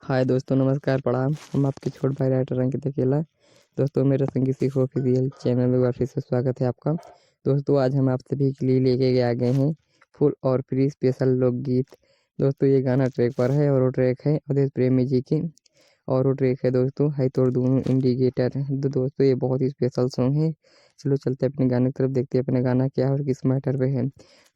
हाय दोस्तों, नमस्कार, प्रणाम। हम आपके छोटे भाई राइटर अंकित अकेला। दोस्तों, मेरे संगीत सीखो ऑफिशियल चैनल में फिर से स्वागत है आपका। दोस्तों, आज हम आप सभी के लिए लेके आ गए हैं फुल और फ्री स्पेशल लोकगीत। दोस्तों, ये गाना ट्रैक पर है और वो ट्रैक है अवधेश प्रेमी जी की, और वो ट्रैक है दोस्तों है तो दोनों इंडिकेटर। तो दोस्तों, ये बहुत ही स्पेशल सॉन्ग है। चलो चलते हैं अपने गाने की तरफ, देखते हैं अपने गाना क्या है और किस मैटर पे है।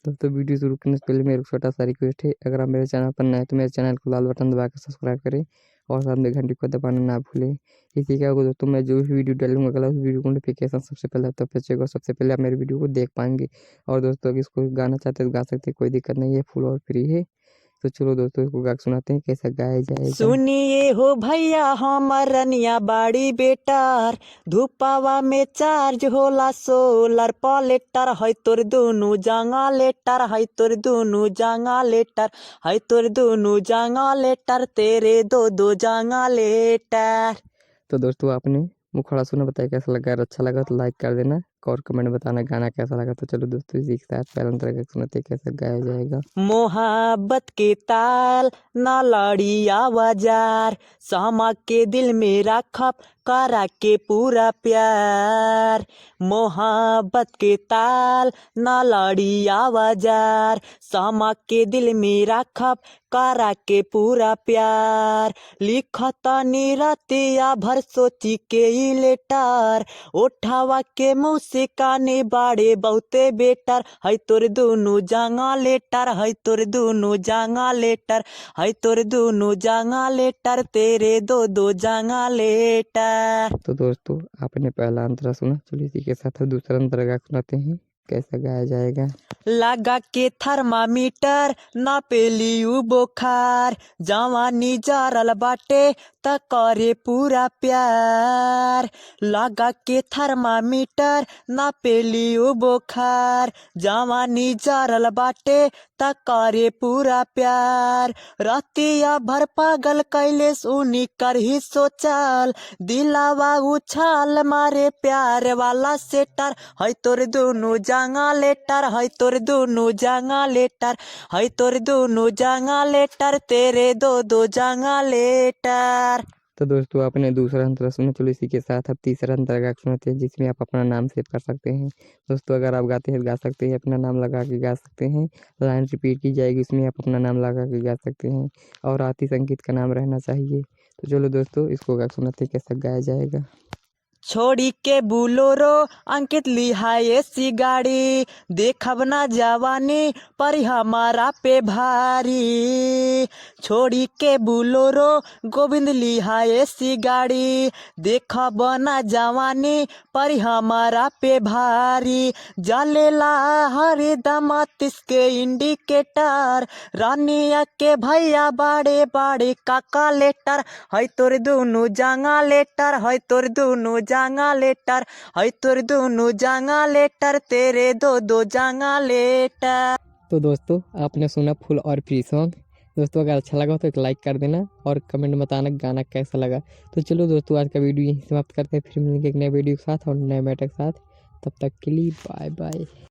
दोस्तों, वीडियो शुरू करने से पहले मेरा छोटा सा रिक्वेस्ट है, अगर आप मेरे चैनल पर नए हैं तो मेरे चैनल को लाल बटन दबा कर सब्सक्राइब करें और साथ में घंटी को दबाना ना भूलें। इसी क्या होगा दोस्तों, मैं जो भी वीडियो डालूंगा अगला उस वीडियो को नोटिफिकेशन सबसे पहले तब बचेगा, सबसे पहले आप मेरे वीडियो को देख पाएंगे। और दोस्तों, अगर इसको गाना चाहते हैं तो गा सकते हैं, कोई दिक्कत नहीं है, फुल और फ्री है। तो चलो दोस्तों, इसको गा के सुनाते हैं कैसा गाया जाएगा। सुनिए हो भैया हमर रनिया बाड़ी बेटार, धूपावा में चार्ज होला सोलर प्लेटर। है तोर दोनों जांगा लेटर, है तोर दोनों जांगा लेटर, है तोर दोनों जांगा लेटर, तेरे दो दो जांगा लेटर। तो दोस्तों, आपने मुखड़ा सुना, बताया कैसा लगा। अगर अच्छा लगा तो लाइक कर देना और कमेंट बताना गाना कैसा लगा। तो चलो दोस्तों, इसी के साथ पहले अंतर का सुनाते हैं कैसा गाया जाएगा। मोहब्बत के ताल ना लड़िया बाजार, समा के दिल में रखब करा के पूरा प्यार। मोहब्बत के ताल ना लड़िया बाजार, समा के दिल में रखब करा के पूरा प्यार। लिखता निरतिया भर सोची के ही लेटर, उठावा के मुँह से काने बाड़े बहुते बेटर। है तोर दोनों जांगा लेटर, है तोर दोनों जांगा लेटर, है तोर दोनों जांगा लेटर, तेरे दो दो जांगा लेटर। तो दोस्तों, आपने पहला अंतरा सुना, चलो इसी के साथ दूसरा अंतरा सुनाते हैं कैसा गाया जाएगा। लगा के थर्मामीटर नापेली उ बोखार, जवानी जारल बाटे त करे पूरा प्यार। लगा के थर्मामीटर नापेली उ बोखार, जवानी जारल बाटे त करे पूरा प्यार। रतिया भर पागल कैले सुनी कर ही सोचल, दिलावा उछाल मारे प्यार वाला सेटर। है तोर दोनों जांगा लेटर, है तोर दोनों जांगा लेटर, है तोर दोनों जांगा लेटर, तेरे दो दो जांगा लेटर। तो दोस्तों, आपने दूसरा अंतरा सुना, चलो इसी के साथ अब तीसरा अंतरा सुनाते हैं जिसमें आप अपना नाम सेव कर सकते हैं। दोस्तों, अगर आप गाते हैं तो गा सकते हैं, अपना नाम लगा के गा सकते हैं। लाइन रिपीट की जाएगी, उसमें आप अपना नाम लगा के गा सकते हैं और आतिश अंकित का नाम रहना चाहिए। तो चलो दोस्तों, इसको गा सुनाते हैं कैसा गाया जाएगा। छोड़ी के बुलोरो अंकित लिहाए सी गाड़ी, देखब ना जवानी पर हमारा पे भारी। छोड़ी के बुलोरो गोविंद लिहाए सी गाड़ी, देखब ना जवानी पर हमारा पे भारी। जलेला हरे दमातिस के इंडिकेटर, रानिया के भैया बाड़े बाड़े काका लेटर। है तोर दोनों जांगा लेटर, है तोर दोनों जांगा लेटर, है तोर दोनों जांगा लेटर, तेरे दो दो जांगा लेटर। तो दोस्तों, आपने सुना फुल और फ्री सॉन्ग। दोस्तों, अगर अच्छा लगा तो एक लाइक कर देना और कमेंट में बताना गाना कैसा लगा। तो चलो दोस्तों, आज का वीडियो यहीं समाप्त करते हैं, फिर मिलेंगे एक नए वीडियो के साथ और नए मैटर के साथ। तब तक के लिए बाय बाय।